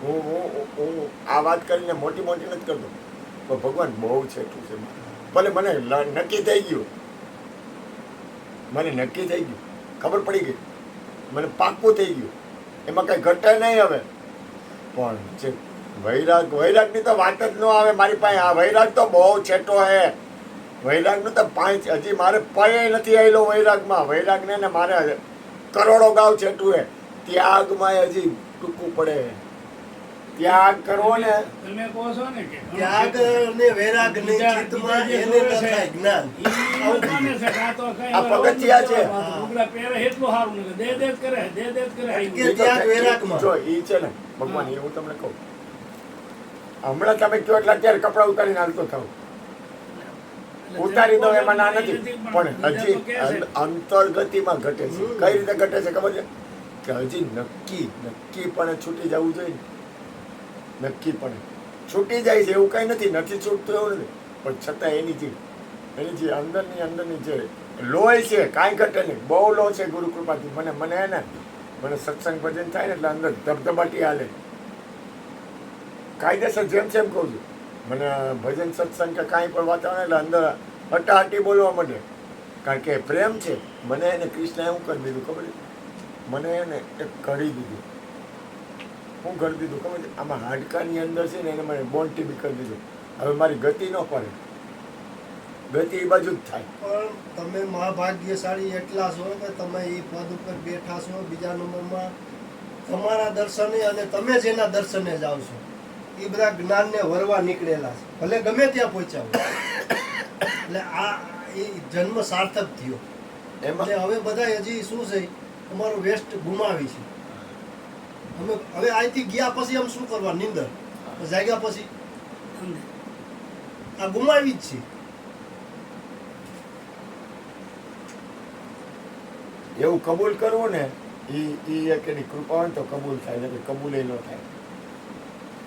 B: હું આ વાત કરીને મોટી નથી કરતો, પણ ભગવાન બહુ છેટું છે. ભલે મને નક્કી થઈ ગયું, ખબર પડી ગઈ, મને પાક્કું થઈ ગયું, એમાં કઈ ઘટે નહીં. હવે પણ જે વૈરાગની તો વાત જ ન આવે મારી પાસે. આ વૈરાગ તો બહુ છેટો હે. વૈરાગનું તો હજી મારે પય નથી આવેલો વૈરાગમાં. વૈરાગને ને મારે કરોડો ગાવ છેટું હે. ત્યાગમાં હજી ટૂંકું પડે. ત્યાગ કરવો ને,
C: તમે કહો છો ને કે
A: ત્યાગ ને વૈરાગ ને ચિત્તમાં એને ન થાય જ્ઞાન.
C: ઈ માને છે કે આ તો કઈ
B: આ પગથિયા છે.
C: લુગડા પહેરે એટલું સારું ને દે દે જ કરે
A: કે ત્યાગ વૈરાગમાં.
B: જો ઈ છે ને ભગવાન, એવું તમને કહું, હમણાં તમે કયો એટલે અત્યારે કપડાં ઉતારીને હાલતો થાવ, ઉતારી દો એમાં ના નથી. પણ હજી અંતર્ગતિમાં ઘટે છે. કઈ રીતે ઘટે છે ખબર છે? કે હજી નક્કીપણે છૂટી જવું જોઈએ ને. નક્કીપણે છૂટી જાય છે એવું કઈ નથી છૂટતું એવું નથી. પણ છતાં એની જે અંદરની જે લોહી છે કાંઈ ઘટે નહીં. બહુ લો છે ગુરુ કૃપાથી. મને સત્સંગ ભજન થાય ને એટલે અંદર ધબધબાટી હાલે. કાયદેસર જેમ કહું છું, મને ભજન સત્સંગ કે કાંઈ પણ વાતાવરણ એટલે અંદર હટાહટી બોલવા માંડે. કારણ કે પ્રેમ છે. મને એને કૃષ્ણએ શું કરી દીધું ખબર છે? મને એને એક ઘડી દીધું. હું ઘડી દીધું ખબર છે? આમાં હાડકાની અંદર છે ને એને મને બોન્ડ ટીબી કરી દીધું. હવે મારી ગતિ ન પડે, ગતિ એ બાજુ જ થાય.
A: પણ તમે મહાભાગ્યશાળી એટલા છો કે તમે એ પદ ઉપર બેઠા છો. બીજા નંબરમાં તમારા દર્શને અને તમે જેના દર્શને જાઓ છો એ બધા જ્ઞાનને વરવા નીકળેલા છે. ભલે ગમે ત્યાં પહોંચ્યા હોય. એટલે આ એ જન્મ સાર્થક થયો.
B: એમાં
A: એટલે હવે બધા હજી શું છે, અમારું વેસ્ટ ગુમાવી છે. અમે હવે અહીંથી ગયા પછી આમ શું કરવા? નિંદર જાગ્યા પછી આ ગુમાવી જ છે.
B: એવું કબૂલ કરવું ને ઈ એક એની કૃપા હોય ને તો કબૂલ થાય, એટલે કબૂલે ન થાય.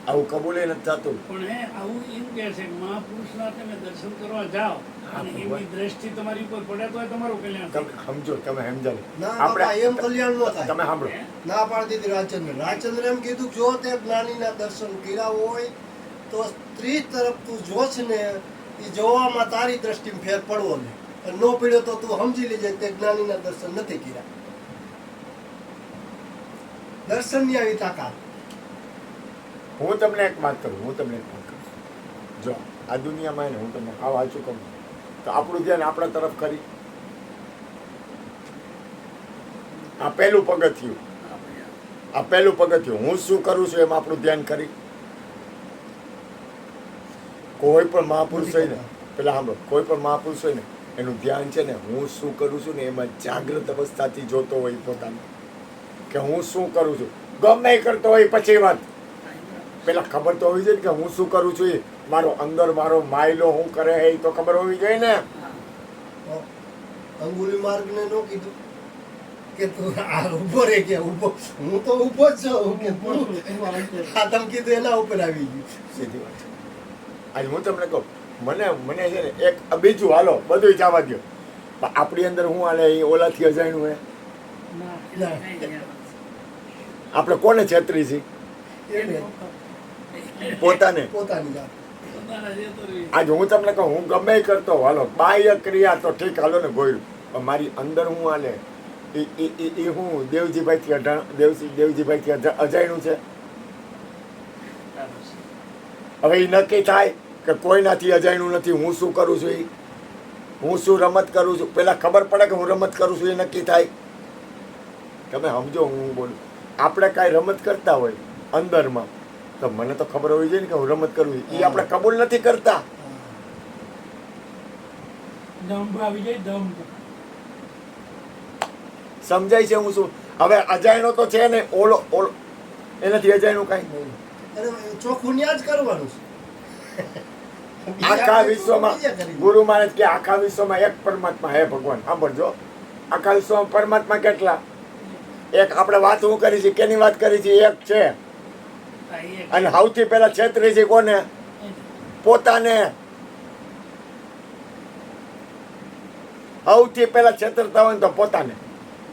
B: આવું કબૂલે નથી થતું.
C: પણ હે આવું એમ કહે છે કે મહાપુરુષના તમે દર્શન કરવા જાઓ અને એમની દ્રષ્ટિ તમારી ઉપર પડે તો તમારું કલ્યાણ
B: તમે
C: થાય.
B: સમજો, તમે સમજાવો.
A: ના બાપા, એમ કલ્યાણ ન થાય.
B: તમે સાંભળો.
A: ના પાડી દીધી રાજચંદ્ર. રાજચંદ્ર એમ કીધું, જો તે જ્ઞાનીના દર્શન કર્યા હોય તો સ્ત્રી તરફ તું જોશ ને એ જોવામાં તારી દ્રષ્ટિમાં ફેર પડવો ને, અને ન પડ્યો તો તું સમજી લેજે તે જ્ઞાનીના દર્શન નથી કર્યા. દર્શનની આવી તાકાત.
B: હું તમને એક વાત કરું. જો આ દુનિયામાં ને હું તમને આ વાંચું કહું તો આપણું ધ્યાન આપણા તરફ કરી. આ પહેલું પગથિયું. હું શું કરું છું એમ આપણું ધ્યાન કરી. કોઈ પણ મહાપુરુષ હોય ને, પેલા સાંભળો, કોઈ પણ મહાપુરુષ હોય ને એનું ધ્યાન છે ને હું શું કરું છું ને એમાં જાગૃત અવસ્થાથી જોતો હોય પોતાને, કે હું શું કરું છું. ગમે એ કરતો હોય પછી વાત પેલા ખબર તો હોવી જોઈએ કે હું શું કરું છું. એ મારો અંદર મારો માયલો હું કરે એ તો ખબર હોવી જોઈએ ને.
A: અંગુલી માર્ગને ન કીધું કે તું આ ઊભો રે, કે ઊભો, હું તો ઊભો જ છું, કે તું આ તમે કીધું એના ઉપર આવી ગયું.
B: સીધી વાત. આજે હું તમને કહું, મને છે ને એક બીજું હાલો બધું જવા દો, પણ આપણી અંદર હું હાલે એ ઓલાથી અજાણ્યું હે.
C: ના,
B: આપણે કોને છેતરી છીએ?
A: એને
B: પોતાને.
A: પોતાની જાત.
C: પોતાના જે તો રહી.
B: આજે હું તમને કહું, હું ગમે એ કરતો હાલો બાહ્ય ક્રિયા તો ઠીક હાલો ને ગોયરું, પણ મારી અંદર હું હાલે એ હું દેવજીભાઈથી અજાણ્યું છે. હવે એ નક્કી થાય કે કોઈનાથી અજાણ્યું નથી. હું શું કરું છું, હું શું રમત કરું છું, પેલા ખબર પડે કે હું રમત કરું છું એ નક્કી થાય. તમે સમજો હું બોલું. આપણે કાંઈ રમત કરતા હોય અંદરમાં તો મને તો ખબર હોવી જોઈએ ને કે હું રમત કરું. એ આપણે કબૂલ નથી કરતા.
D: દંભ આવી જાય, દંભ.
B: સમજાય છે હું શું? હવે અજાણ્યો તો છે ને, ઓલો એનાથી અજાણ્યું કાંઈ.
A: અને ચોખ્ખું ન્યા જ કરવાનું છે.
B: આખા વિશ્વમાં ગુરુ મહારાજ કે આખા વિશ્વમાં એક પરમાત્મા હે ભગવાન. સાંભળજો, આખા વિશ્વમાં પરમાત્મા કેટલા? એક. આપણે વાત હું કરી છે, કેની વાત કરી છે? એક છે. અને સૌથી પહેલા છેતરી છે કોને? પોતાને. સૌથી પહેલા છેતરતા હોય ને તો પોતાને.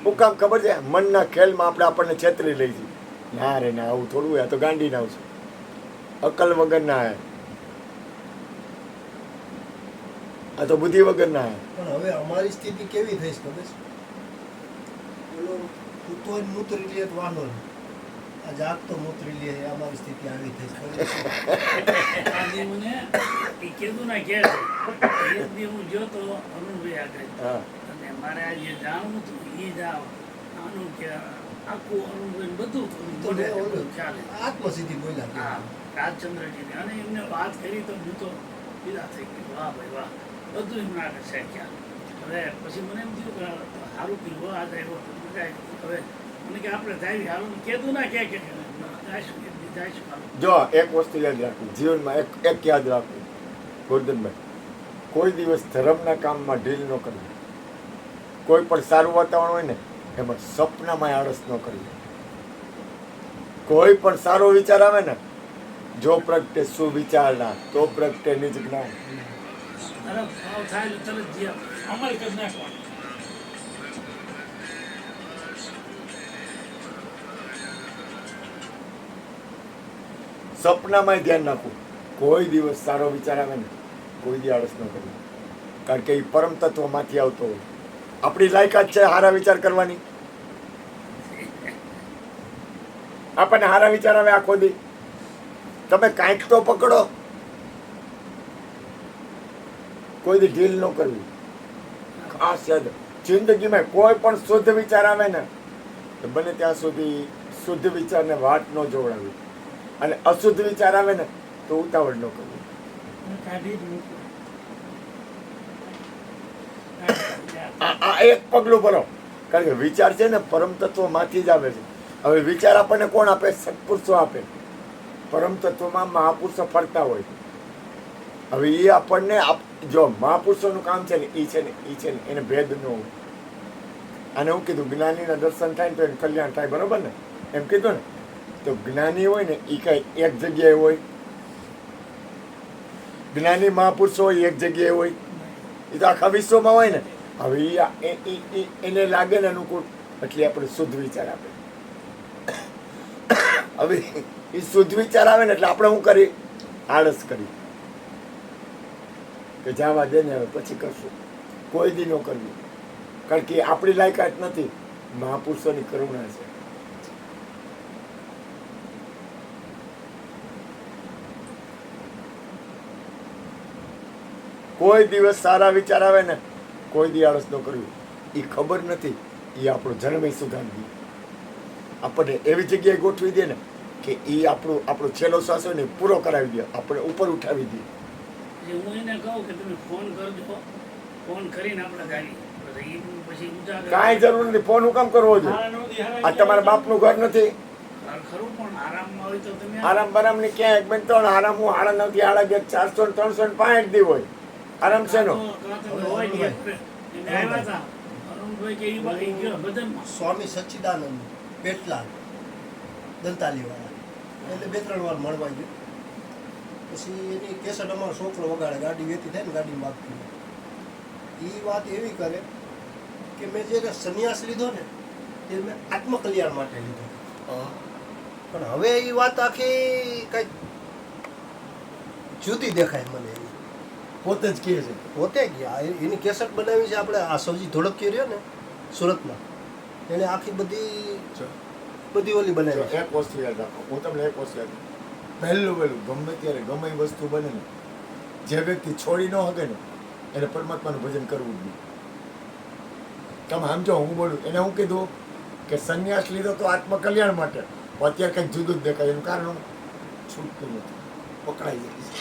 B: શું કામ ખબર છે? મનના ખેલમાં આપણે આપણને છેતરી લઈ છીએ. ના રે ના, આવું થોડું હોય, આ તો ગાંડી ના આવશે, અકલ વગર ના હે, આ તો બુદ્ધિ વગર ના હે.
A: પણ હવે અમારી સ્થિતિ કેવી થઈ છે ખબર છે? પેલો કૂતો મૂતરી લે વાહનો, આ જાગતો મૂતરી લે, અમારી સ્થિતિ આવી થઈ છે ખબર છે?
C: આજે મને એ કીધું ના કે એક દી હું જોતો અરુણભાઈ આગળ,
B: હા.
C: અને મારે આજે જાણવું હતું એ જાવ આનું કે આખું અરુણભાઈ બધું
A: તો
C: મને
A: ઓલું
C: ખ્યાલ
A: આત્મસિદ્ધિ બોલ્યા કે
C: હા રાજચંદ્રજીને, અને એમને વાત કરી તો હું તો પીડા થઈ ગઈ. વાહ ભાઈ વાહ, બધું એમને આગળ છે ખ્યાલ. હવે પછી મને એમ થયું કે સારું પીવો આ આવ્યો હવે મને કે આપણે જાય હારું કીધું ના કે જાઈશું એક દી જાઈશું હારું.
B: જો એક વસ્તુ યાદ રાખવું જીવનમાં, એક યાદ રાખવું ગોરધનભાઈ, કોઈ દિવસ ધર્મના કામમાં ઢીલ ન કરવી. કોઈ પણ સારું વાતાવરણ હોય ને એમાં સપનામાં આળસ ન કરવી. કોઈ પણ સારો વિચાર આવે ને, જો પ્રગટે સુવિચારના તો પ્રગટે નિજ જ્ઞાન.
C: તરફ ભાવ થાય એટલે તરત જ્યાં
D: અમલ કરી નાખવાનો.
B: સપનામાં ધ્યાન રાખવું. કોઈ દિવસ સારો વિચાર આવે ને કોઈ દી આળસ ન કરવી, કારણ કે એ પરમ તત્વમાંથી આવતો હોય. આપણી લાયકાત છે સારા વિચાર કરવાની. આપણને સારા વિચાર આવે આખો દી, તમે કાંઈક તો પકડો. કોઈ દી ઢીલ ન કરવી. ખાસ યાદ, જિંદગીમાં કોઈ પણ શુદ્ધ વિચાર આવે ને તો બને ત્યાં સુધી શુદ્ધ વિચારને વાટ ન જોવડાવી, અને અશુદ્ધ વિચાર આવે ને તો ઉતાવળ ન કરવી.
D: કાઢી જ મૂકવું.
B: આ એક પગલું ભરો, કારણ કે વિચાર છે ને પરમ તત્વમાંથી જ આવે છે. હવે વિચાર આપણને કોણ આપે? સત્પુરુષો આપે. પરમ તત્વમાં મહાપુરુષો ફરતા હોય. હવે એ આપણને જો મહાપુરુષોનું કામ છે ને એ છે ને એને ભેદ ન હોય. અને હું કીધું જ્ઞાનીના દર્શન થાય ને તો એને કલ્યાણ થાય, બરોબર ને? એમ કીધું ને. તો જ્ઞાની હોય ને એ કાંઈ એક જગ્યાએ હોય, જ્ઞાની મહાપુરુષો હોય એક જગ્યાએ હોય, એ તો આખા વિશ્વમાં હોય ને. હવે એને લાગે ને અનુકૂળ એટલે આપણે શુદ્ધ વિચાર આપે. હવે એ શુદ્ધ વિચાર આવે ને એટલે આપણે શું કરી? આળસ કરી કે જવા દે ને, હવે પછી કરશું, કોઈ દી ન કરવી, કારણ કે આપણી લાયકાત નથી, મહાપુરુષોની કરુણા છે. કોઈ દિવસ સારા વિચાર આવે ને, કોઈ દી આળસ ન કરવી. એ ખબર નથી, એ આપણો જન્મે સુધારી દે, આપણને એવી જગ્યાએ ગોઠવી દે ને કે એ આપણો છેલ્લો શ્વાસ હોય ને પૂરો કરાવી દે, આપણે ઉપર ઉઠાવી દે.
C: એટલે હું એને કહું કે તમે ફોન કરજો, ફોન કરીને આપણે ગાડી પછી ઉજાગર
B: કાંઈ જરૂર નથી ફોન હું કામ કરવો જોઈએ?
D: હારા નો દી હારા
B: આ તમારા બાપનું ઘર નથી?
C: ખરું પણ આરામમાં હોય તો તમે
B: આરામ બરામ ની ક્યાં એક બેન ત્રણ આરામ, હું આડા નથી આડા ગયા 400 365 દી હોય. આરામ છે નો
C: હોય ને એને આવ્યા હતા અરુણભાઈ કે ઈ બાકી ગયો ભજનમાં.
A: સ્વામી સચ્ચિદાનંદ પેટલા દંતાલીવાળા, એટલે 2-3 વાર મળવા ગયો. પછી એની કેસેટ અમારો છોકરો વગાડે, ગાડી વેતી થાય ને ગાડી માગતી. એ વાત એવી કરે કે મેં જે સંન્યાસ લીધો ને એ મેં આત્મકલ્યાણ માટે લીધો, પણ હવે એ વાત આખી કંઈક જુદી દેખાય મને. એની
B: પોતે જ કહે છે.
A: પોતે ગયા એની કેસેટ બનાવી છે આપણે આ સૌજી ધોળકીયો રહ્યો ને સુરતમાં, એને આખી બધી ઓલી બનાવી છે.
B: એક વસ્તુ યાદ રાખો, હું તમને એક વસ્તુ યાદ રાખો. પહેલું ગમે ત્યારે ગમે એ વસ્તુ બને ને, જે વ્યક્તિ છોડી ન શકે ને એને પરમાત્માનું ભજન કરવું જ નહીં. તમે સમજો હું બોલું, એને હું કીધું કે સંન્યાસ લીધો તો આત્મકલ્યાણ માટે, અત્યારે કંઈક જુદું જ દેખાય. એનું કારણ છૂટતું નથી, પકડાઈ જાય છે.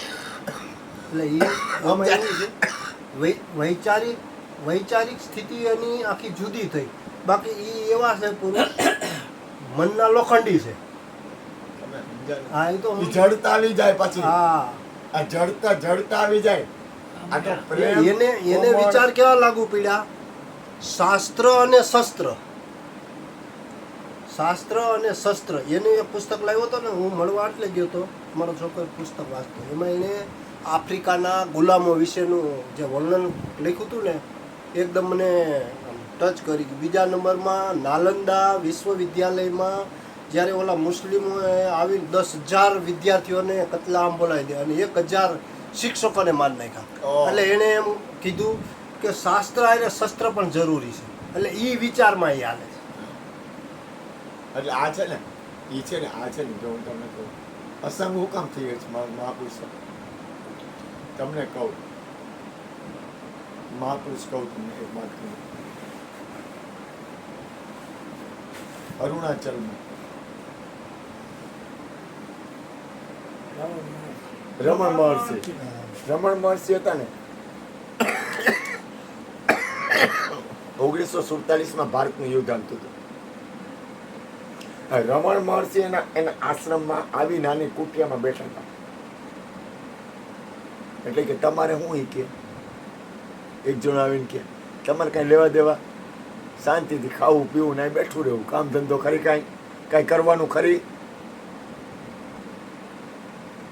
A: એટલે એ આમાં એવું છે વૈચારિક સ્થિતિ એની આખી જુદી થઈ. બાકી એ એવા છે પુરુષ મનના લોખંડી છે.
B: તમે સમજ્યા ને?
A: હા એ તો
B: ઈ જડતા આવી જાય પછી,
A: હા
B: આ જડતા આવી જાય. આ તો પ્રેમ
A: એને
B: કોમળ.
A: વિચાર કેવા લાગુ પડ્યા? શાસ્ત્ર અને શસ્ત્ર, શાસ્ત્ર અને શસ્ત્ર. એનું એક પુસ્તક લાવ્યો હતો ને, હું મળવા એટલે ગયો હતો, મારો છોકરો પુસ્તક વાંચતો. એમાં એને આફ્રિકાના ગુલામો વિશેનું જે વર્ણન લખ્યું હતું ને, એકદમ મને ટચ કરી ગયું. બીજા નંબરમાં નાલંદા વિશ્વવિદ્યાલયમાં જ્યારે ઓલા મુસ્લિમોએ આવી 10,000 વિદ્યાર્થીઓને કતલામ બોલાવી દે અને 1,000 શિક્ષકોને માર નાખ્યા.
B: ઓહ.
A: એટલે એણે એમ કીધું કે શાસ્ત્ર અને શસ્ત્ર પણ જરૂરી છે. એટલે એ વિચારમાં એ હાલે છે.
B: એટલે આ છે ને, ઈ છે ને, આ છે ને, જો હું તમને કહું, અસંગ હું કામ થઈ ગયો છે મહાપુરુષ? તમને કહું, મહાપુરુષ કહું તમને એક વાત કહું. અરુણાચલમાં રમણ મહર્ષિ હતા ને, 1947માં ભારતનું યુદ્ધ હાલતું હતું. રમણ મહર્ષિ એના આશ્રમમાં આવી નાની કુટિયામાં બેઠા હતા. એટલે કે તમારે શું ઈ કે એક જણ આવીને કે તમારે કાંઈ લેવા દેવા, શાંતિથી ખાવું પીવું ને બેઠું રહેવું, કામ ધંધો ખરી કાંઈ કરવાનું ખરી?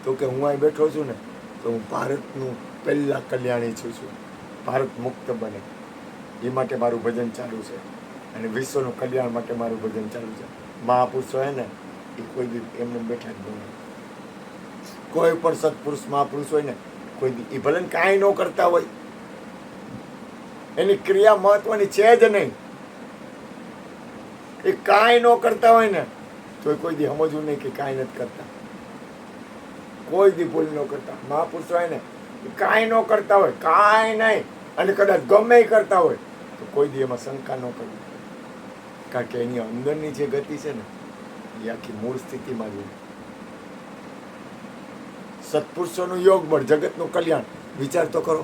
B: તો કે હું અહીં બેઠો છું ને તો હું ભારતનું પહેલા કલ્યાણ ઈચ્છું છું, ભારત મુક્ત બને એ માટે મારું ભજન ચાલુ છે, અને વિશ્વનું કલ્યાણ માટે મારું ભજન ચાલુ છે. મહાપુરુષો હે ને એ કોઈ દી એમને બેઠા જ બને. કોઈ પણ સત્પુરુષ મહાપુરુષ હોય ને, કોઈ દી એ ભલે કાંઈ ન કરતા હોય, એની ક્રિયા મહત્વની છે જ નહીં. એ કાંઈ ન કરતા હોય ને તો કોઈ દી સમજવું નહીં કે કાંઈ નથી કરતા, કોઈ દી ભૂલ ન કરતા. મહાપુરુષ હોય ને એ કાંઈ ન કરતા હોય, કાંઈ નહીં, અને કદાચ ગમે એ કરતા હોય તો કોઈ દી એમાં શંકા ન કરવી, કારણ કે એની અંદરની જે ગતિ છે ને એ આખી મૂળ સ્થિતિમાં જ હોય. સત્પુરુષોનું યોગ બળ, જગતનું કલ્યાણ. વિચાર તો કરો,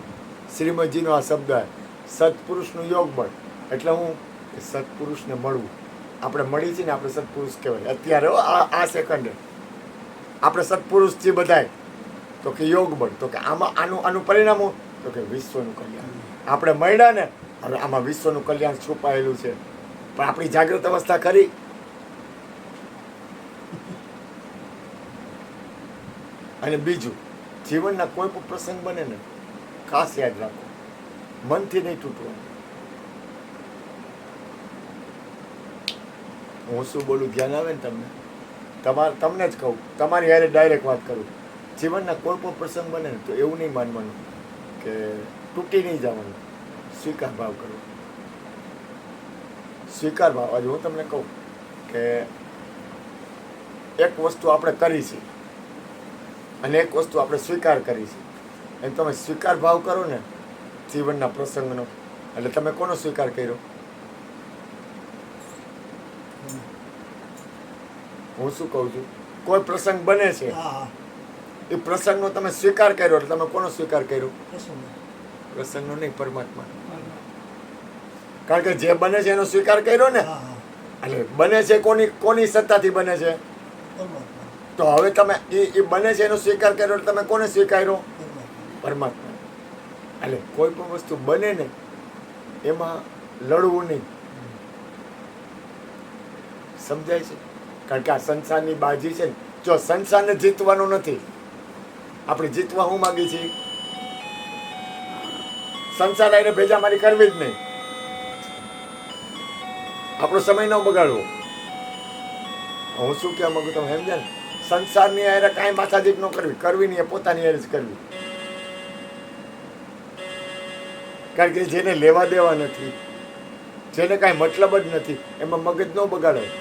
B: શ્રીમદજીનો આ શબ્દ છે, સત્પુરુષનું યોગ બળ. એટલે હું સત્પુરુષને મળવું, આપણે મળી છીએ ને, આપણે સત્પુરુષ કહેવાય. અત્યારે આ સેકન્ડે આપણે સત્પુરુષ છીએ બધાય. તો કે યોગ બળ, તો કે આમાં આનું પરિણામ હું, તો કે વિશ્વનું કલ્યાણ. આપણે મળ્યા ને, હવે આમાં વિશ્વનું કલ્યાણ છુપાયેલું છે. પણ આપણી જાગૃત અવસ્થા ખરી. અને બીજું, જીવનના કોઈ પણ પ્રસંગ બને ને ખાસ યાદ રાખો, મનથી નહીં તૂટવાનું. હું શું બોલું ધ્યાન આવે ને તમને? તમને જ કહું, તમારી હારે ડાયરેક્ટ વાત કરું. જીવનના કોઈ પણ પ્રસંગ બને ને તો એવું નહીં માનવાનું કે તૂટી નહીં જવાનું. સ્વીકાર ભાવ કરો. સ્વીકાર ભાવ. આજે હું તમને કહું કે એક વસ્તુ આપણે કરી છે અને એક વસ્તુ આપણે સ્વીકાર કરી છે. એમ તમે સ્વીકાર ભાવ કરો ને જીવનના પ્રસંગનો, એટલે તમે કોનો સ્વીકાર કર્યો? હું શું કહું છું, કોઈ પ્રસંગ બને છે,
A: હા
B: એ પ્રસંગનો તમે સ્વીકાર કર્યો, એટલે તમે કોનો સ્વીકાર કર્યો?
A: પ્રસંગ.
B: પ્રસંગનો નહીં, પરમાત્મા. કારણ કે જે બને છે એનો સ્વીકાર કર્યો ને,
A: હા હા
B: એટલે બને છે કોની સત્તાથી બને છે?
A: પરમાત્મા.
B: તો હવે તમે એ બને છે એનો સ્વીકાર કર્યો, એટલે તમે કોને સ્વીકાર્યો?
A: પરમાત્મા.
B: પરમાત્મા. એટલે કોઈ પણ વસ્તુ બને ને એમાં લડવું નહીં. સમજાય છે? કારણ કે આ સંસારની બાજી છે ને, જો સંસારને જીતવાનો નથી, આપણે જીતવા હું માંગી છીએ? સંસાર આઈને ભેજામારી કરવી જ નહીં. આપણો સમય ન બગાડવો. હું શું કહેવા માંગુ તમે સમજ્યા ને? સંસારની હારે કાંઈ માથાદીપ ન કરવી નહીં, એ પોતાની હારે જ કરવી. કારણ કે જેને લેવા દેવા નથી, જેને કાંઈ મતલબ જ નથી, એમાં મગજ ન બગાડાય.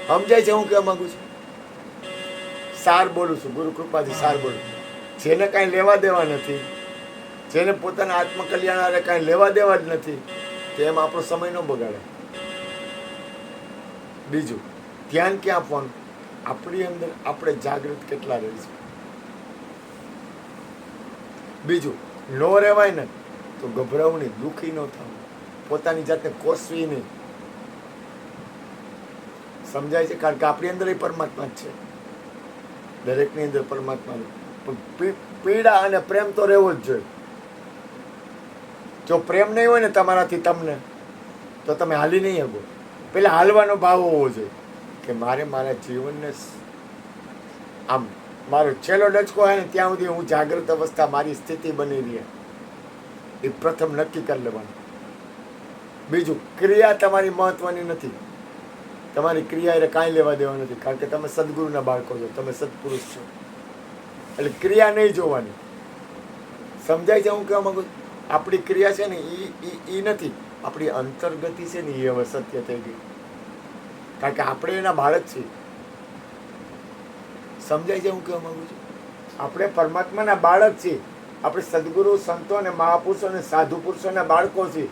B: સમજાય છે હું કહેવા માંગુ છું? સાર બોલું છું, ગુરુ કૃપાથી સાર બોલું. જેને કાંઈ લેવા દેવા નથી, જેને પોતાના આત્મકલ્યાણ હારે કાંઈ લેવા દેવા જ નથી, તેમ આપણો સમય ન બગાડે. બીજું, ધ્યાન ક્યાં આપવાનું? આપણી અંદર આપણે જાગૃત કેટલા રહીશું. બીજું, નો રહેવાય ને તો ગભરાવું નહીં, દુઃખી ન થવું, પોતાની જાતને કોસવી નહીં. સમજાય છે? કારણ કે આપણી અંદર એ પરમાત્મા જ છે, દરેકની અંદર પરમાત્મા. પણ પીડા અને પ્રેમ તો રહેવો જ જોઈએ. જો પ્રેમ નહીં હોય ને તમારાથી તમને, તો તમે હાલી નહીં શકો. પેલા હાલવાનો ભાવ હોવો જોઈએ કે મારા જીવનને આમ મારો છેલ્લો ડચકો હોય ને ત્યાં સુધી હું જાગૃત અવસ્થા મારી સ્થિતિ બની રહે, એ પ્રથમ નક્કી કરી લેવાનું. બીજું, ક્રિયા તમારી મહત્વની નથી. તમારી ક્રિયા એટલે કાંઈ લેવા દેવા નથી, કારણ કે તમે સદગુરુના બાળકો છો, તમે સત્પુરુષ છો, એટલે ક્રિયા નહીં જોવાની. સમજાય છે હું કહેવા માંગુ છું? આપણી ક્રિયા છે ને એ નથી, આપણી અંતર્ગતિ છે ને એ હવે સત્ય થઈ ગઈ, કારણ કે આપણે એના બાળક છીએ. સમજાય છે હું કહેવા માંગુ છું? આપણે પરમાત્માના બાળક છીએ. આપણે સદગુરુ, સંતો અને મહાપુરુષો અને સાધુ પુરુષોના બાળકો છીએ.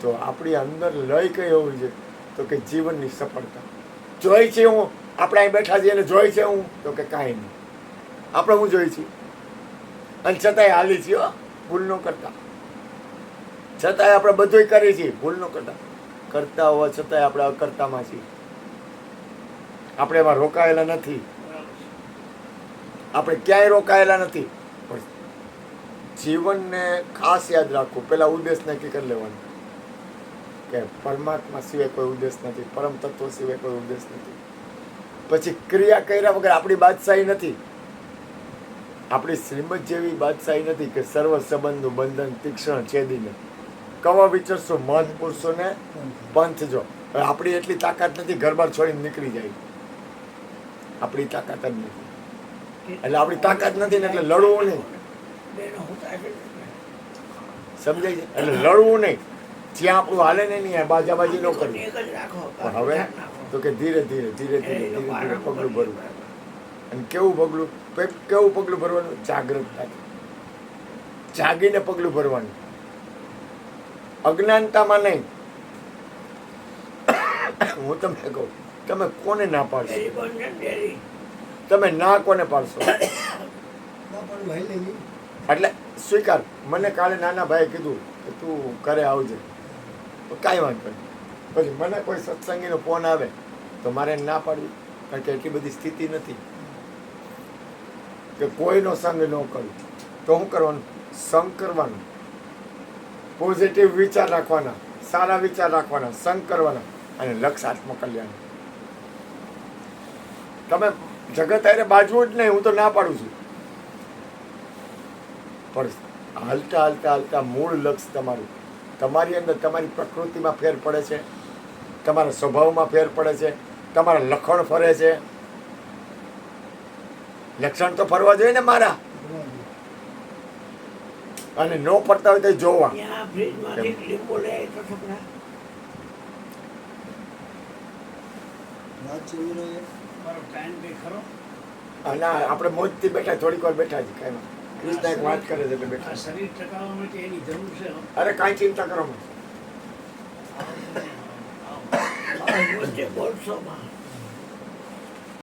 B: તો આપણી અંદર લય કઈ હોવી છે? તો કે જીવનની સફળતા. જોઈ છે હું, આપણે અહીં બેઠા છીએ અને જોઈ છે હું, તો કે કાંઈ નહીં. આપણે હું જોઈ છીએ અને છતાંય હાલી છીએ, ભૂલ ન કરતા. છતાંય આપણે બધું કરીએ છીએ, ભૂલ ન કરતા હોવા છતાંય આપણે અકર્તામાં છીએ. આપણે એમાં રોકાયેલા નથી, આપણે ક્યાંય રોકાયેલા નથી. પણ જીવનને ખાસ યાદ રાખવું, પેલા ઉદ્દેશ નક્કી કરી લેવાનો કે પરમાત્મા સિવાય કોઈ ઉદ્દેશ નથી, પરમ તત્વ સિવાય કોઈ ઉદ્દેશ નથી. પછી ક્રિયા કર્યા વગર આપણી બાદશાહી નથી, આપણી શ્રીમદ જેવી બાદશાહી નથી કે સર્વ સંબંધનું બંધન તીક્ષ્ણ છેદીને કવા વિચરશો મહંત પુરુષોને પંથ જો. હવે આપણી એટલી તાકાત નથી ઘર-બાર છોડીને નીકળી જાય, આપણી તાકાત જ નથી. એટલે આપણી તાકાત નથી ને એટલે લડવું નહીં. સમજાય છે? એટલે લડવું નહીં, જ્યાં આપણું હાલે ને નહીં બાજાબાજી ન કરવી. પણ હવે તો કે ધીરે ધીરે ધીરે ધીરે ધીરે ધીરે પગલું ભરવું. અને કેવું પગલું ભરવાનું? જાગૃતતાથી જાગીને પગલું ભરવાનું, અજ્ઞાનતામાં નહીં. હું તમને કહું, તમે કોને ના પાડશો? તમે ના કોને પાડશો? એટલે સ્વીકાર. મને કાલે નાના ભાઈએ કીધું કે તું ઘરે આવજે, કાંઈ વાંધો નહીં. પછી મને કોઈ સત્સંગીનો ફોન આવે તો મારે ના પાડવી, કારણ કે એટલી બધી સ્થિતિ નથી કે કોઈનો સંગ ન કરું. તો શું કરવાનું? સંગ કરવાનું, પોઝિટિવ વિચાર રાખવાના, સારા વિચાર રાખવાના, સંગ કરવાના અને લક્ષ્ય આત્મકલ્યાણ. તમે જગત હારે બાજવું જ નહીં, હું તો ના પાડું છું, પણ હાલતા હાલતા હાલતા મૂળ લક્ષ્ય તમારું, તમારી અંદર તમારી પ્રકૃતિમાં ફેર પડે છે, તમારા સ્વભાવમાં ફેર પડે છે, તમારા લક્ષણ ફરે છે. લક્ષણ તો ફરવા જોઈએ ને મારા, અને નો પડતા હોય તો જોવા.
D: ત્યાં ફ્રીજમાંથી લીંબુ લઈ આવ્યો તો છોકરા.
A: વાત છે વીરો એ.
C: મારો ટાઈમ કઈ ખરો?
B: અને આપણે મોજથી બેઠા, થોડીક વાર બેઠા છે, કાંઈ વાંધો. કૃષ્ણ એક વાત કરે છે એટલે
C: આ
B: બેઠા.
C: શરીર ટકાવવા માટે એની જરૂર છે.
B: અરે કાંઈ ચિંતા કરો માં.
D: વચ્ચે બોલશો માં